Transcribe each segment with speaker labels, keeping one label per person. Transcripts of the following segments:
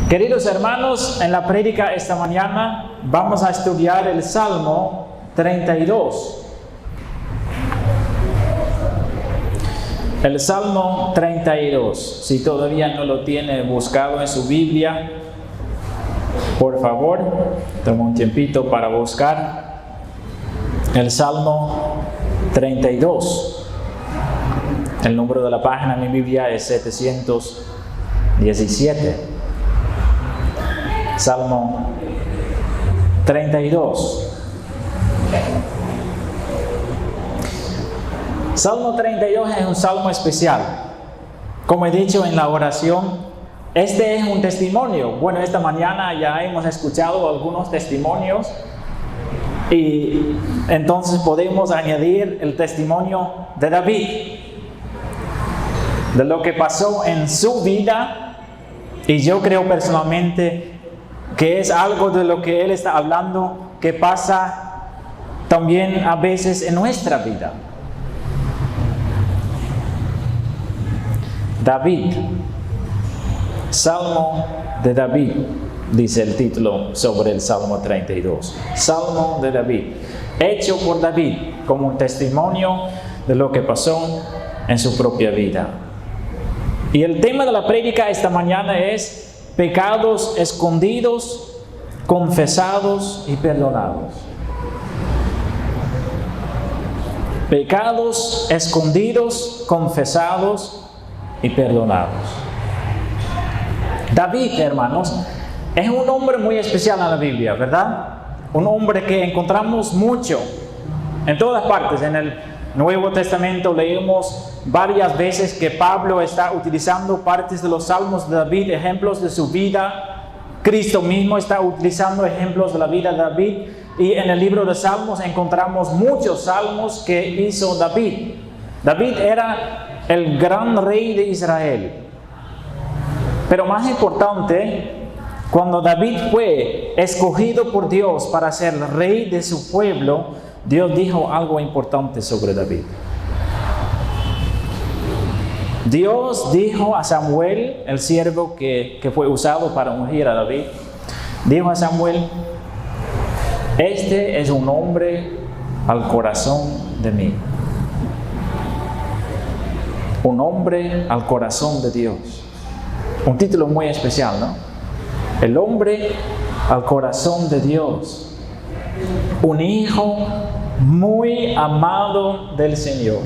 Speaker 1: Queridos hermanos, en la prédica esta mañana vamos a estudiar el Salmo 32. El Salmo 32. Si todavía no lo tiene buscado en su Biblia, por favor, toma un tiempito para buscar el Salmo 32. El número de la página en mi Biblia es 717. Salmo 32. Salmo 32 es un salmo especial. Como he dicho en la oración, este es un testimonio. Bueno, esta mañana ya hemos escuchado algunos testimonios y entonces podemos añadir el testimonio de David, de lo que pasó en su vida, y yo creo personalmente que es algo de lo que él está hablando que pasa también a veces en nuestra vida. David, Salmo de David, dice el título sobre el Salmo 32. Salmo de David, hecho por David como un testimonio de lo que pasó en su propia vida. Y el tema de la prédica esta mañana es pecados escondidos, confesados y perdonados. Pecados escondidos, confesados y perdonados. David, hermanos, es un hombre muy especial en la Biblia, ¿verdad? Un hombre que encontramos mucho en todas partes. En el Nuevo Testamento leemos varias veces que Pablo está utilizando partes de los salmos de David, ejemplos de su vida. Cristo mismo está utilizando ejemplos de la vida de David. Y en el libro de Salmos encontramos muchos salmos que hizo David. David era el gran rey de Israel. Pero más importante, cuando David fue escogido por Dios para ser rey de su pueblo, Dios dijo algo importante sobre David. Dios dijo a Samuel, el siervo que fue usado para ungir a David, dijo a Samuel: este es un hombre al corazón de mí. Un hombre al corazón de Dios. Un título muy especial, ¿no? El hombre al corazón de Dios. Un hijo muy amado del Señor.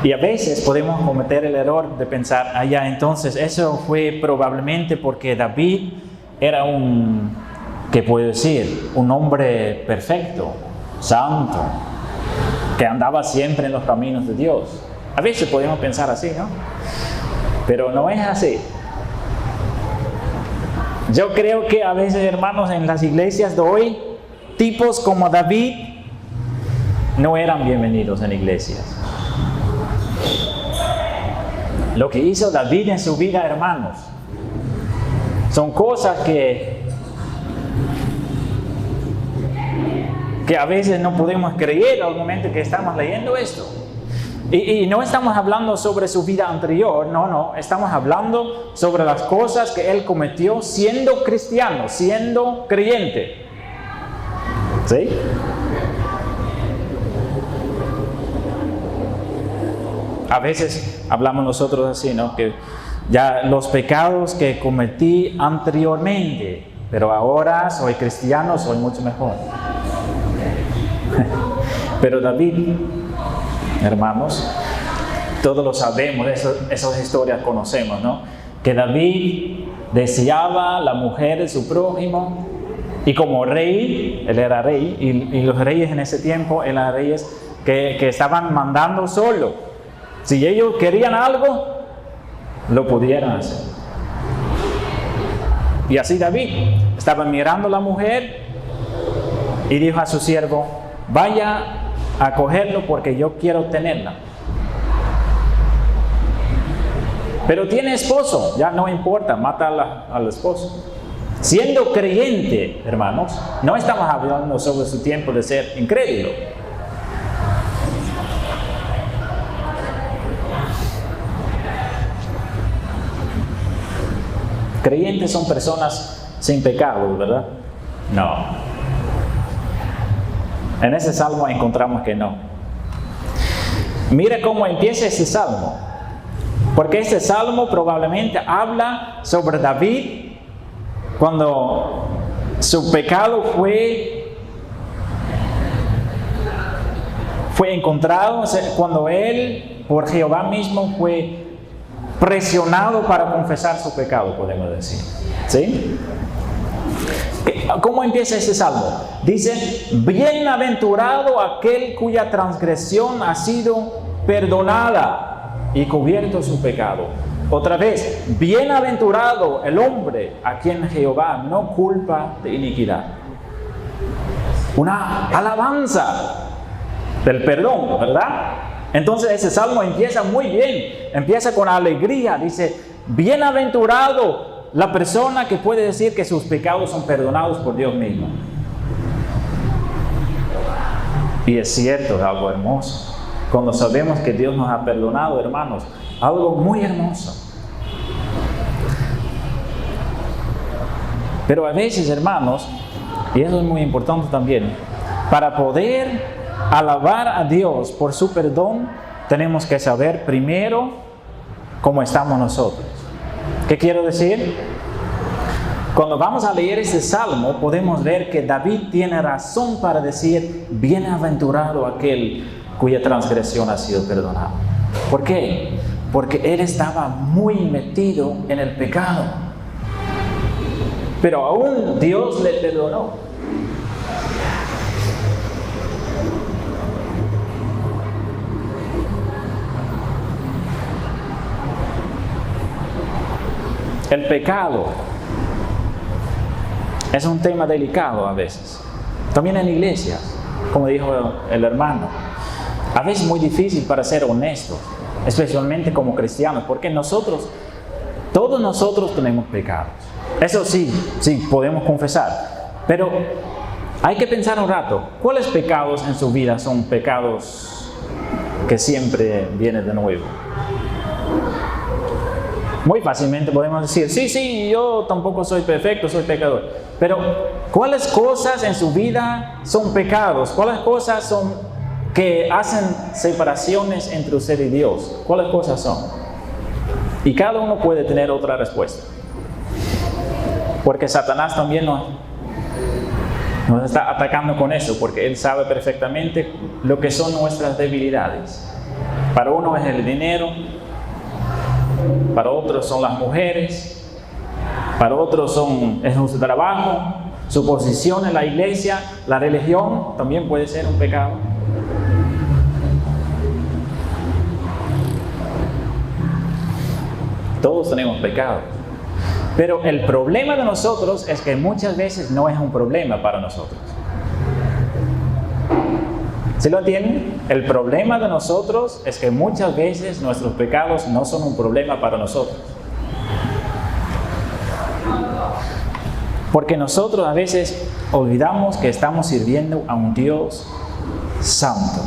Speaker 1: Y a veces podemos cometer el error de pensar, entonces eso fue probablemente porque David era un hombre perfecto, santo, que andaba siempre en los caminos de Dios. A veces podemos pensar así, ¿no? Pero no es así. Yo creo que a veces, hermanos, en las iglesias de hoy, tipos como David no eran bienvenidos en iglesias. Lo que hizo David en su vida, hermanos, son cosas que a veces no podemos creer al momento que estamos leyendo esto. Y no estamos hablando sobre su vida anterior, no, estamos hablando sobre las cosas que él cometió siendo cristiano, siendo creyente. ¿Sí? A veces hablamos nosotros así, ¿no? Que ya los pecados que cometí anteriormente, pero ahora soy cristiano, soy mucho mejor. Pero David, hermanos, todos lo sabemos, esas historias conocemos, ¿no? Que David deseaba la mujer de su prójimo, y como rey, él era rey, y los reyes en ese tiempo eran reyes que estaban mandando solo. Si ellos querían algo, lo pudieran hacer. Y así David estaba mirando a la mujer y dijo a su siervo: vaya a cogerlo porque yo quiero tenerla. Pero tiene esposo, ya no importa, mata al esposo. Siendo creyente, hermanos, no estamos hablando sobre su tiempo de ser incrédulo. Creyentes son personas sin pecado, ¿verdad? No. En ese salmo encontramos que no. Mira cómo empieza ese salmo. Porque este salmo probablemente habla sobre David cuando su pecado fue encontrado, cuando él, por Jehová mismo, fue presionado para confesar su pecado, podemos decir. ¿Sí? ¿Cómo empieza este salmo? Dice, bienaventurado aquel cuya transgresión ha sido perdonada y cubierto su pecado. Otra vez, bienaventurado el hombre a quien Jehová no culpa de iniquidad. Una alabanza del perdón, ¿verdad? Entonces ese salmo empieza muy bien, empieza con alegría, dice, bienaventurado la persona que puede decir que sus pecados son perdonados por Dios mismo. Y es cierto, es algo hermoso. Cuando sabemos que Dios nos ha perdonado, hermanos, algo muy hermoso. Pero a veces, hermanos, y eso es muy importante también, para poder alabar a Dios por su perdón, tenemos que saber primero cómo estamos nosotros. ¿Qué quiero decir? Cuando vamos a leer este salmo, podemos ver que David tiene razón para decir, bienaventurado aquel cuya transgresión ha sido perdonada. ¿Por qué? Porque él estaba muy metido en el pecado. Pero aún Dios le perdonó. El pecado es un tema delicado a veces. También en iglesias, como dijo el hermano. A veces muy difícil para ser honestos, especialmente como cristianos, porque todos nosotros tenemos pecados. Eso sí podemos confesar. Pero hay que pensar un rato, ¿cuáles pecados en su vida son pecados que siempre vienen de nuevo? Muy fácilmente podemos decir, sí, yo tampoco soy perfecto, soy pecador. Pero, ¿cuáles cosas en su vida son pecados? ¿Cuáles cosas son que hacen separaciones entre usted y Dios? ¿Cuáles cosas son? Y cada uno puede tener otra respuesta. Porque Satanás también nos está atacando con eso, porque él sabe perfectamente lo que son nuestras debilidades. Para uno es el dinero, para otros son las mujeres, para otros es su trabajo, su posición en la iglesia, la religión también puede ser un pecado. Todos tenemos pecados. Pero el problema de nosotros es que muchas veces no es un problema para nosotros. ¿Sí lo entienden? El problema de nosotros es que muchas veces nuestros pecados no son un problema para nosotros. Porque nosotros a veces olvidamos que estamos sirviendo a un Dios santo.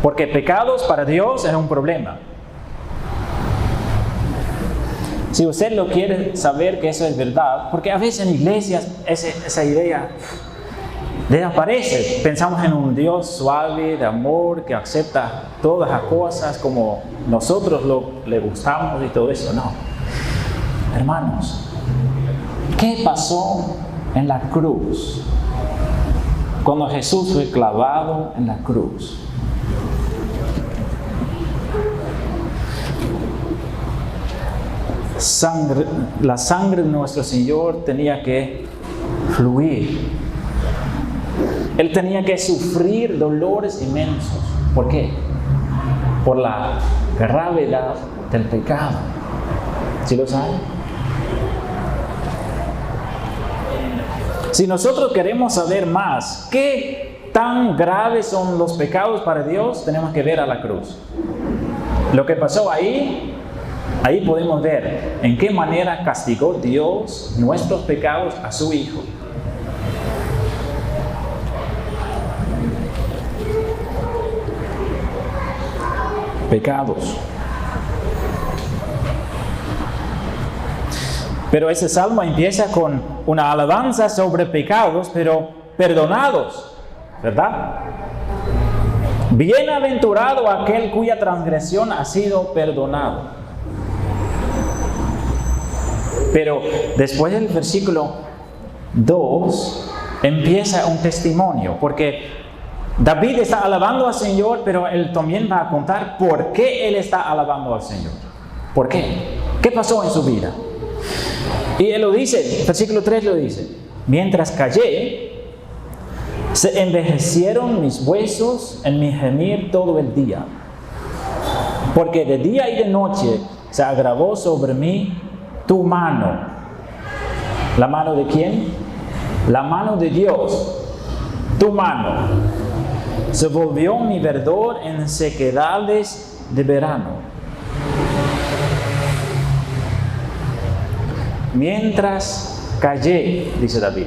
Speaker 1: Porque pecados para Dios es un problema. Si usted lo quiere saber que eso es verdad, porque a veces en iglesias esa idea desaparece. Pensamos en un Dios suave, de amor, que acepta todas las cosas como nosotros le gustamos y todo eso. No. Hermanos, ¿qué pasó en la cruz? Cuando Jesús fue clavado en la cruz. La sangre de nuestro Señor tenía que fluir. Él tenía que sufrir dolores inmensos. ¿Por qué? Por la gravedad del pecado. ¿Sí lo saben? Si nosotros queremos saber más qué tan graves son los pecados para Dios, tenemos que ver a la cruz. Lo que pasó ahí podemos ver en qué manera castigó Dios nuestros pecados a su Hijo. Pecados. Pero ese salmo empieza con una alabanza sobre pecados, pero perdonados, ¿verdad? Bienaventurado aquel cuya transgresión ha sido perdonado. Pero después del versículo 2 empieza un testimonio, porque David está alabando al Señor, pero él también va a contar por qué él está alabando al Señor. ¿Por qué? ¿Qué pasó en su vida? Y él lo dice, versículo 3 lo dice: mientras callé, se envejecieron mis huesos en mi gemir todo el día, porque de día y de noche se agravó sobre mí tu mano. ¿La mano de quién? La mano de Dios. Tu mano. Se volvió mi verdor en sequedades de verano. Mientras callé, dice David.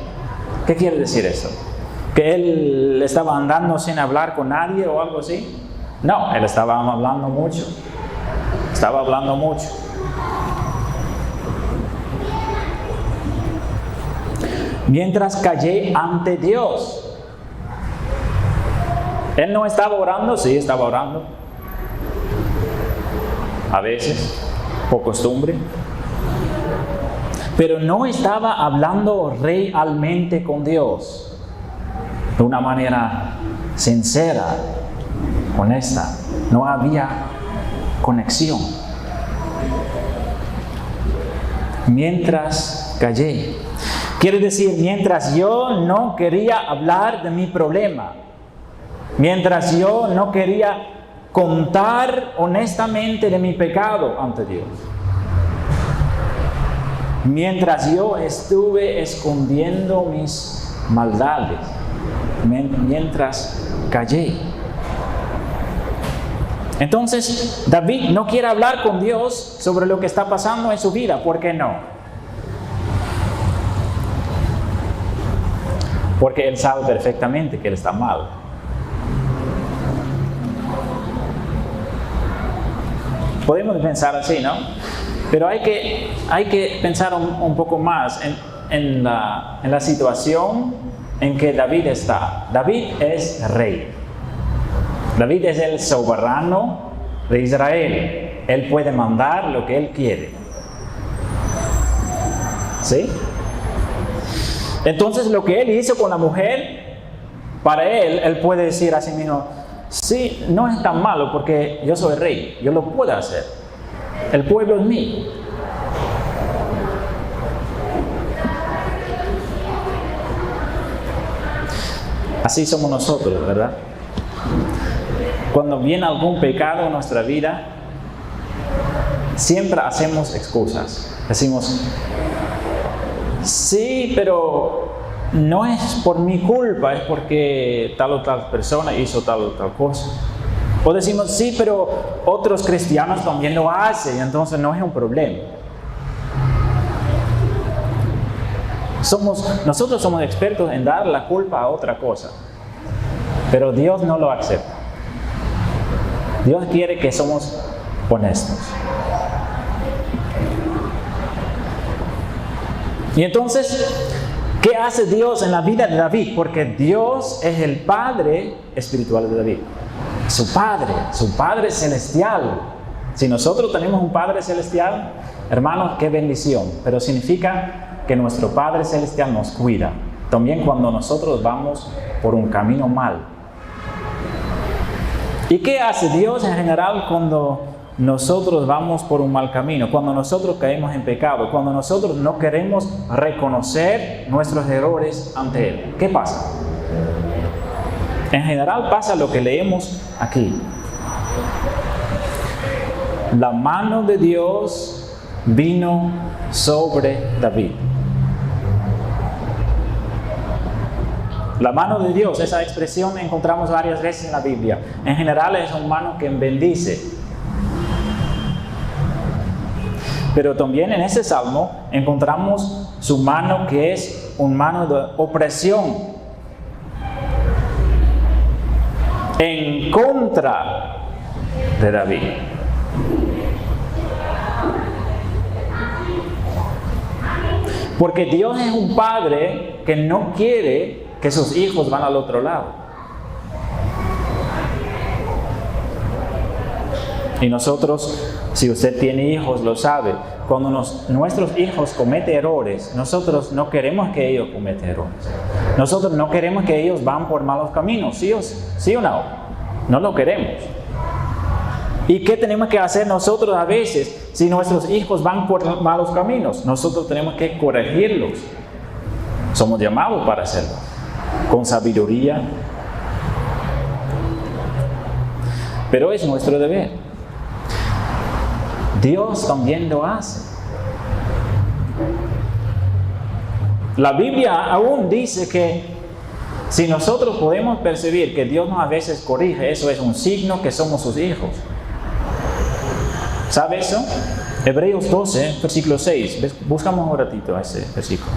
Speaker 1: ¿Qué quiere decir eso? ¿Que él estaba andando sin hablar con nadie o algo así? No, él estaba hablando mucho. Estaba hablando mucho. Mientras callé ante Dios. Él no estaba orando, sí estaba orando. A veces, por costumbre. Pero no estaba hablando realmente con Dios. De una manera sincera, honesta. No había conexión. Mientras callé. Quiere decir, mientras yo no quería hablar de mi problema. Mientras yo no quería contar honestamente de mi pecado ante Dios. Mientras yo estuve escondiendo mis maldades. Mientras callé. Entonces, David no quiere hablar con Dios sobre lo que está pasando en su vida. ¿Por qué no? Porque él sabe perfectamente que él está mal. Podemos pensar así, ¿no? Pero hay que pensar un poco más en la situación en que David está. David es rey. David es el soberano de Israel. Él puede mandar lo que él quiere. ¿Sí? Entonces lo que él hizo con la mujer, para él puede decir a sí mismo: sí, no es tan malo porque yo soy rey, yo lo puedo hacer. El pueblo es mío. Así somos nosotros, ¿verdad? Cuando viene algún pecado en nuestra vida, siempre hacemos excusas. Decimos: sí, pero no es por mi culpa, es porque tal o tal persona hizo tal o tal cosa. O decimos: sí, pero otros cristianos también lo hacen, entonces no es un problema. Nosotros somos expertos en dar la culpa a otra cosa, pero Dios no lo acepta. Dios quiere que somos honestos. Y entonces, ¿qué hace Dios en la vida de David? Porque Dios es el Padre espiritual de David. Su Padre celestial. Si nosotros tenemos un Padre celestial, hermanos, qué bendición. Pero significa que nuestro Padre celestial nos cuida. También cuando nosotros vamos por un camino mal. ¿Y qué hace Dios en general cuando nosotros vamos por un mal camino? Cuando nosotros caemos en pecado, cuando nosotros no queremos reconocer nuestros errores ante Él. ¿Qué pasa? En general pasa lo que leemos aquí. La mano de Dios vino sobre David. La mano de Dios, esa expresión la encontramos varias veces en la Biblia. En general es una mano que bendice. Pero también en ese salmo encontramos su mano que es una mano de opresión en contra de David. Porque Dios es un padre que no quiere que sus hijos van al otro lado. Y nosotros, si usted tiene hijos, lo sabe. Cuando nuestros hijos cometen errores, nosotros no queremos que ellos cometan errores. Nosotros no queremos que ellos van por malos caminos, ¿sí o no? No lo queremos. ¿Y qué tenemos que hacer nosotros a veces si nuestros hijos van por malos caminos? Nosotros tenemos que corregirlos. Somos llamados para hacerlo, con sabiduría. Pero es nuestro deber. Dios también lo hace. La Biblia aún dice que si nosotros podemos percibir que Dios nos a veces corrige, eso es un signo que somos sus hijos. ¿Sabe eso? Hebreos 12, versículo 6. Buscamos un ratito a ese versículo.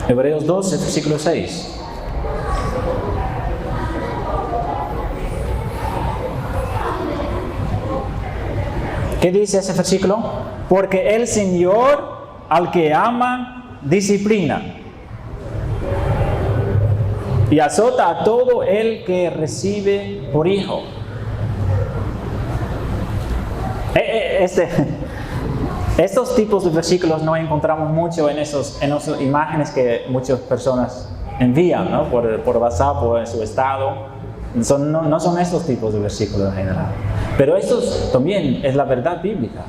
Speaker 1: Hebreos 12, versículo 6. ¿Qué dice ese versículo? Porque el Señor al que ama disciplina y azota a todo el que recibe por hijo. Estos tipos de versículos no encontramos mucho en esas imágenes que muchas personas envían, ¿no? por WhatsApp o en su estado. No son estos tipos de versículos en general. Pero estos también es la verdad bíblica.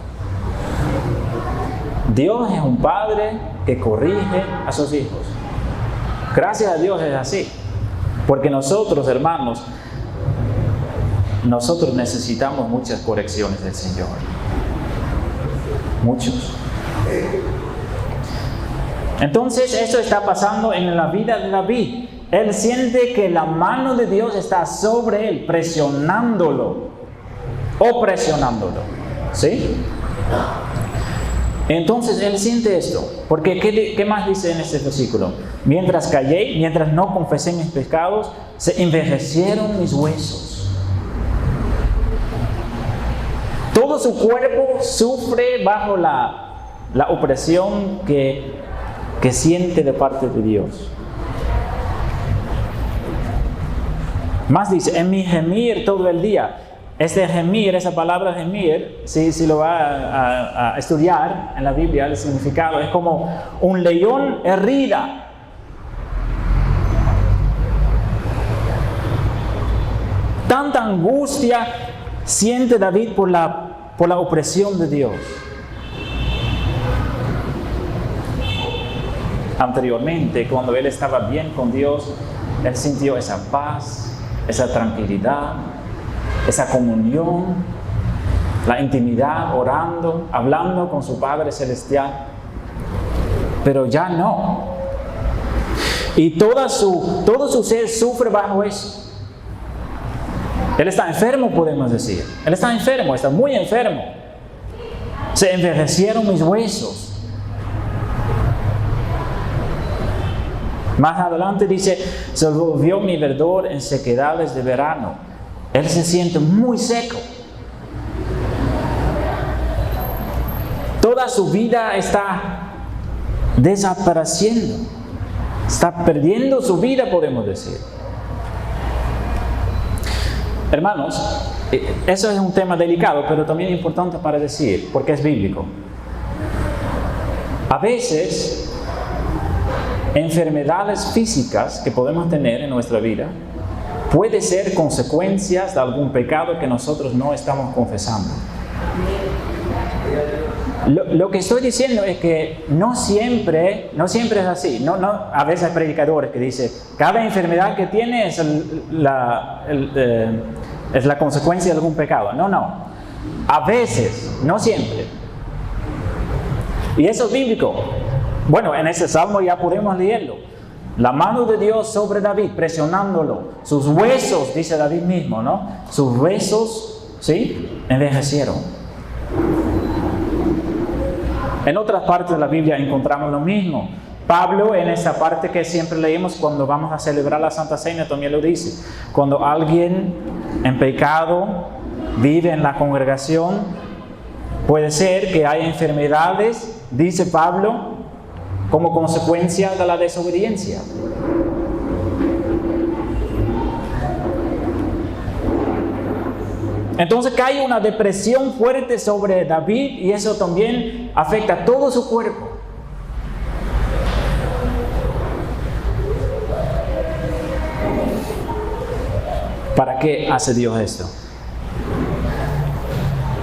Speaker 1: Dios es un padre que corrige a sus hijos. Gracias a Dios es así. Porque nosotros, hermanos, nosotros necesitamos muchas correcciones del Señor. Muchos. Entonces, esto está pasando en la vida de David. Él siente que la mano de Dios está sobre él, presionándolo. ¿Sí? Entonces, él siente esto. Porque, ¿qué más dice en este versículo? Mientras callé, mientras no confesé mis pecados, se envejecieron mis huesos. Todo su cuerpo sufre bajo la opresión que siente de parte de Dios. Más dice, en mi gemir todo el día. Este gemir, esa palabra gemir, si lo va a estudiar en la Biblia, el significado es como un león herida. Tanta angustia siente David por la opresión de Dios. Anteriormente, cuando él estaba bien con Dios, él sintió esa paz, esa tranquilidad, esa comunión, la intimidad, orando, hablando con su Padre Celestial. Pero ya no. Y todo su ser sufre bajo eso. Él está enfermo, podemos decir. Él está enfermo, está muy enfermo. Se envejecieron mis huesos. Más adelante dice, se volvió mi verdor en sequedades de verano. Él se siente muy seco. Toda su vida está desapareciendo. Está perdiendo su vida, podemos decir. Hermanos, eso es un tema delicado, pero también importante para decir, porque es bíblico. A veces, enfermedades físicas que podemos tener en nuestra vida puede ser consecuencias de algún pecado que nosotros no estamos confesando. Lo que estoy diciendo es que no siempre es así. A veces hay predicadores que dicen cada enfermedad que tiene es la consecuencia de algún pecado. No. A veces, no siempre. Y eso es bíblico. Bueno, en ese salmo ya podemos leerlo. La mano de Dios sobre David, presionándolo. Sus huesos, dice David mismo, ¿no? Sus huesos, ¿sí? Envejecieron. En otras partes de la Biblia encontramos lo mismo. Pablo, en esta parte que siempre leemos cuando vamos a celebrar la Santa Cena, también lo dice. Cuando alguien en pecado vive en la congregación, puede ser que haya enfermedades, dice Pablo, como consecuencia de la desobediencia. Entonces cae una depresión fuerte sobre David y eso también afecta a todo su cuerpo. ¿Para qué hace Dios esto?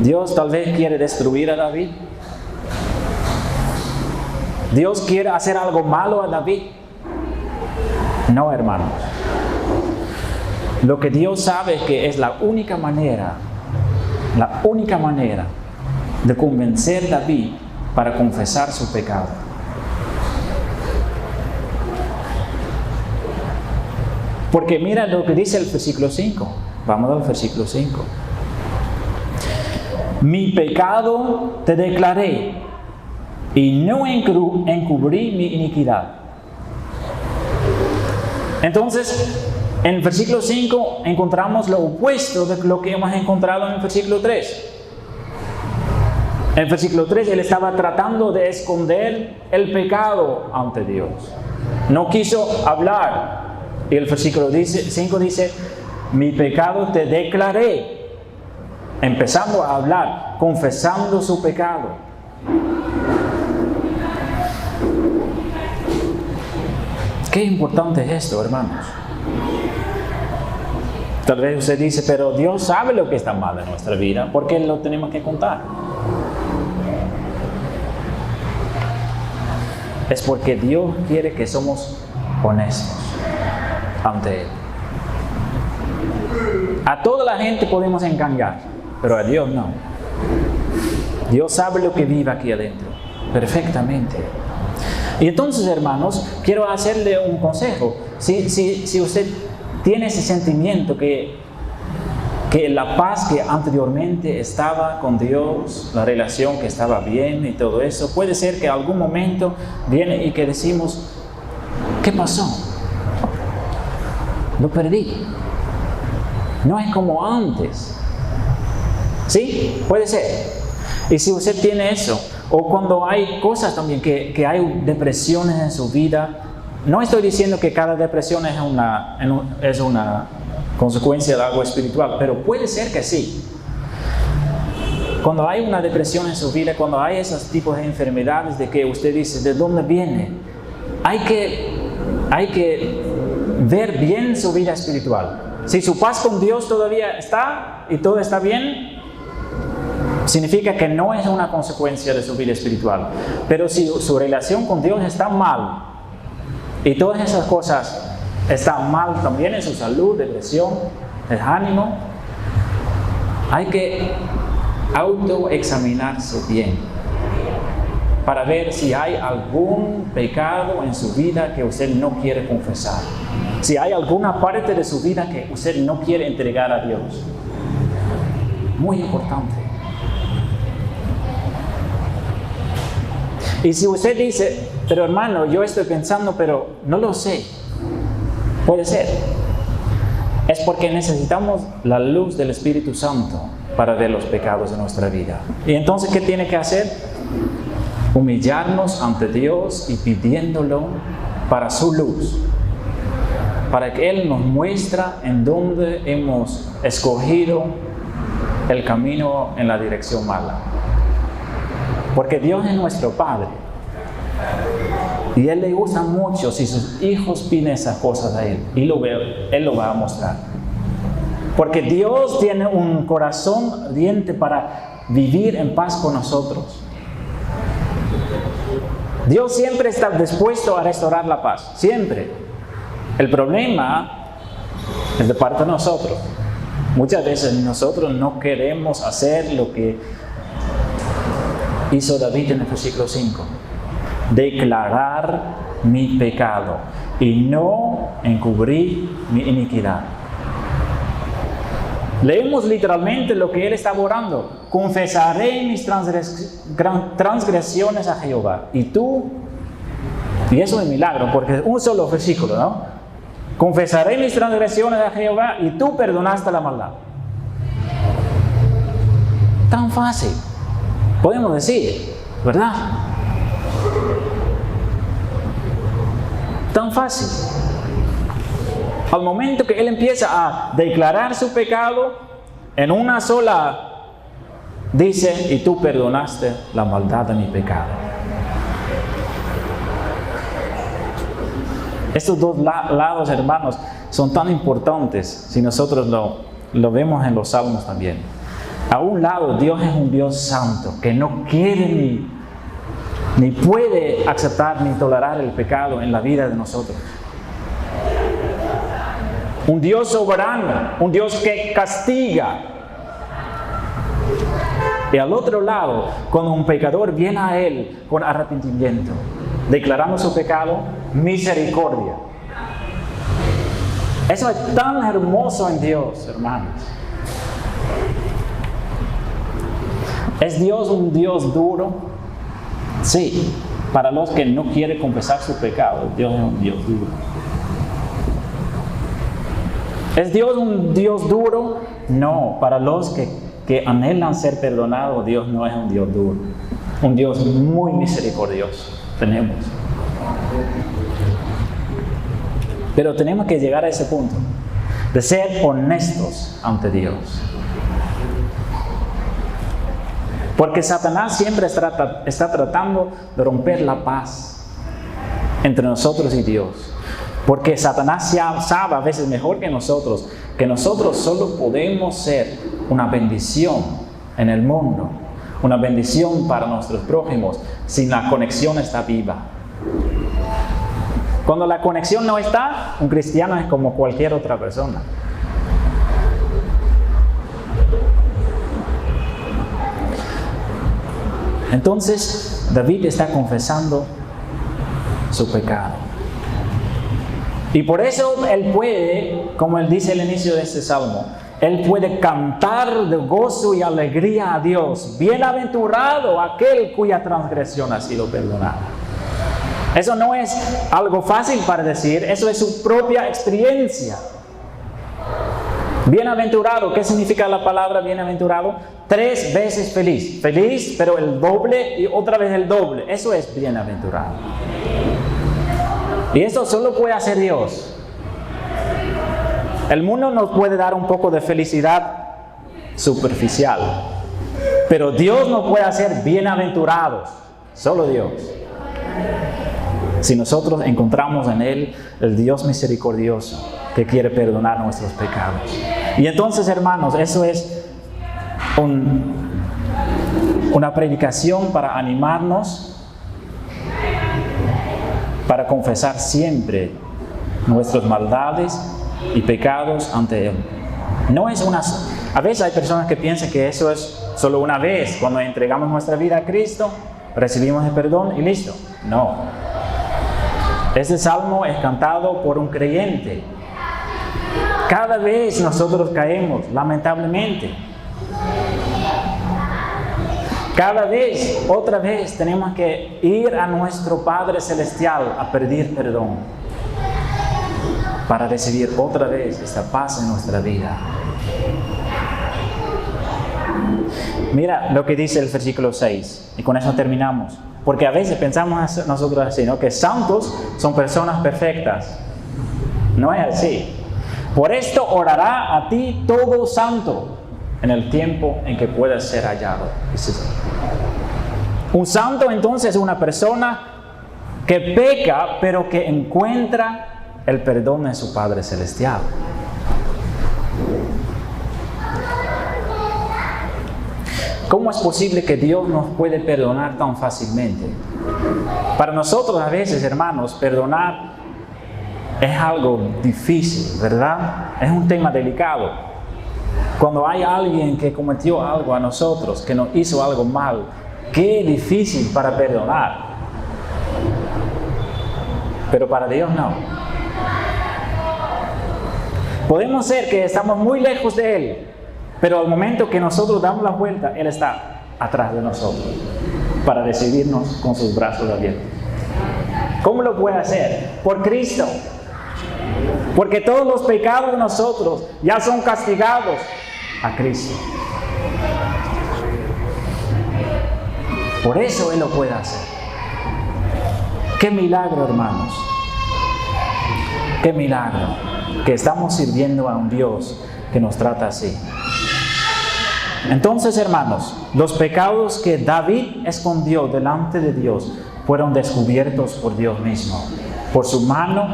Speaker 1: Dios tal vez quiere destruir a David. Dios quiere hacer algo malo a David. No, hermanos. Lo que Dios sabe es que es la única manera de convencer a David para confesar su pecado. Porque mira lo que dice el versículo 5. Vamos al versículo 5. Mi pecado te declaré y no encubrí mi iniquidad. Entonces, en el versículo 5 encontramos lo opuesto de lo que hemos encontrado en el versículo 3. En el versículo 3 él estaba tratando de esconder el pecado ante Dios. No quiso hablar. Y el versículo 5 dice, mi pecado te declaré. Empezando a hablar, confesando su pecado. Qué importante es esto, hermanos. Tal vez usted dice, pero Dios sabe lo que está mal en nuestra vida, ¿por qué lo tenemos que contar? Es porque Dios quiere que somos honestos ante Él. A toda la gente podemos engañar, pero a Dios no. Dios sabe lo que vive aquí adentro, perfectamente. Y entonces, hermanos, quiero hacerle un consejo. Si usted tiene ese sentimiento que la paz que anteriormente estaba con Dios, la relación que estaba bien y todo eso, puede ser que algún momento viene y que decimos, ¿qué pasó? Lo perdí. No es como antes. ¿Sí? Puede ser. Y si usted tiene eso, o cuando hay cosas también que hay depresiones en su vida, no estoy diciendo que cada depresión es una consecuencia de algo espiritual, pero puede ser que sí. Cuando hay una depresión en su vida, cuando hay esos tipos de enfermedades de que usted dice, ¿de dónde viene? Hay que ver bien su vida espiritual. Si su paz con Dios todavía está y todo está bien, significa que no es una consecuencia de su vida espiritual. Pero si su relación con Dios está mal y todas esas cosas están mal también en su salud, depresión, desánimo, hay que autoexaminarse bien para ver si hay algún pecado en su vida que usted no quiere confesar. Si hay alguna parte de su vida que usted no quiere entregar a Dios. Muy importante. Y si usted dice, pero hermano, yo estoy pensando, pero no lo sé. Puede ser. Es porque necesitamos la luz del Espíritu Santo para ver los pecados de nuestra vida. Y entonces, ¿qué tiene que hacer? Humillarnos ante Dios y pidiéndolo para su luz. Para que Él nos muestre en dónde hemos escogido el camino en la dirección mala. Porque Dios es nuestro Padre. Y Él le gusta mucho si sus hijos piden esas cosas a Él. Y Él lo va a mostrar. Porque Dios tiene un corazón ardiente para vivir en paz con nosotros. Dios siempre está dispuesto a restaurar la paz. Siempre. El problema es de parte de nosotros. Muchas veces nosotros no queremos hacer lo que hizo David en el versículo 5. Declarar mi pecado y no encubrir mi iniquidad. Leemos literalmente lo que él estaba orando. Confesaré mis transgresiones a Jehová. Y eso es milagro, porque es un solo versículo, ¿no? Confesaré mis transgresiones a Jehová y tú perdonaste la maldad. Tan fácil, podemos decir, ¿verdad? Tan fácil. Al momento que él empieza a declarar su pecado, en una sola dice, y tú perdonaste la maldad de mi pecado. Estos dos lados, hermanos, son tan importantes si nosotros lo vemos en los salmos también. A un lado, Dios es un Dios santo que no quiere ni puede aceptar ni tolerar el pecado en la vida de nosotros. Un Dios soberano, un Dios que castiga. Y al otro lado, cuando un pecador viene a Él con arrepentimiento, declarando su pecado, misericordia. Eso es tan hermoso en Dios, hermanos. ¿Es Dios un Dios duro? Sí, para los que no quieren confesar su pecado, Dios es un Dios duro. ¿Es Dios un Dios duro? No, para los que anhelan ser perdonados, Dios no es un Dios duro. Un Dios muy misericordioso tenemos. Pero tenemos que llegar a ese punto de ser honestos ante Dios. Porque Satanás siempre está tratando de romper la paz entre nosotros y Dios. Porque Satanás ya sabe a veces mejor que nosotros solo podemos ser una bendición en el mundo, una bendición para nuestros prójimos, si la conexión está viva. Cuando la conexión no está, un cristiano es como cualquier otra persona. Entonces, David está confesando su pecado. Y por eso él puede, como él dice al inicio de este salmo, él puede cantar de gozo y alegría a Dios. Bienaventurado aquel cuya transgresión ha sido perdonada. Eso no es algo fácil para decir, eso es su propia experiencia. Bienaventurado, ¿qué significa la palabra bienaventurado? 3 veces feliz. Feliz, pero el doble y otra vez el doble. Eso es bienaventurado. Y eso solo puede hacer Dios. El mundo nos puede dar un poco de felicidad superficial, pero Dios nos puede hacer bienaventurados. Solo Dios. Si nosotros encontramos en Él el Dios misericordioso que quiere perdonar nuestros pecados. Y entonces, hermanos, eso es una predicación para animarnos, para confesar siempre nuestras maldades y pecados ante Él. A veces hay personas que piensan que eso es solo una vez, cuando entregamos nuestra vida a Cristo, recibimos el perdón y listo. No. Este salmo es cantado por un creyente. Cada vez nosotros caemos, lamentablemente. Cada vez, otra vez, tenemos que ir a nuestro Padre Celestial a pedir perdón para recibir otra vez esta paz en nuestra vida. Mira lo que dice el versículo 6, y con eso terminamos. Porque a veces pensamos nosotros así, ¿no? Que santos son personas perfectas. No es así. Por esto orará a ti todo santo en el tiempo en que pueda ser hallado. Un santo entonces es una persona que peca, pero que encuentra el perdón de su Padre Celestial. ¿Cómo es posible que Dios nos puede perdonar tan fácilmente? Para nosotros a veces, hermanos, perdonar es algo difícil, ¿verdad? Es un tema delicado. Cuando hay alguien que cometió algo a nosotros, que nos hizo algo mal, qué difícil para perdonar. Pero para Dios no. Podemos ser que estamos muy lejos de Él, Pero al momento que nosotros damos la vuelta, Él está atrás de nosotros para recibirnos con sus brazos abiertos. ¿Cómo lo puede hacer? Por Cristo. Porque todos los pecados de nosotros ya son castigados a Cristo. Por eso Él lo puede hacer. ¡Qué milagro, hermanos! ¡Qué milagro! Que estamos sirviendo a un Dios que nos trata así. Entonces, hermanos, los pecados que David escondió delante de Dios fueron descubiertos por Dios mismo, por su mano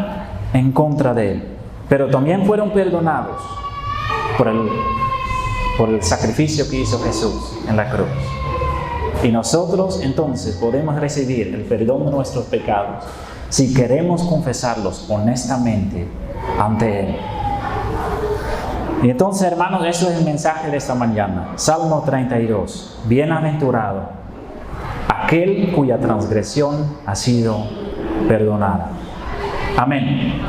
Speaker 1: en contra de Él. Pero también fueron perdonados por el sacrificio que hizo Jesús en la cruz. Y nosotros entonces podemos recibir el perdón de nuestros pecados si queremos confesarlos honestamente ante Él. Y entonces, hermanos, eso es el mensaje de esta mañana. Salmo 32. Bienaventurado aquel cuya transgresión ha sido perdonada. Amén.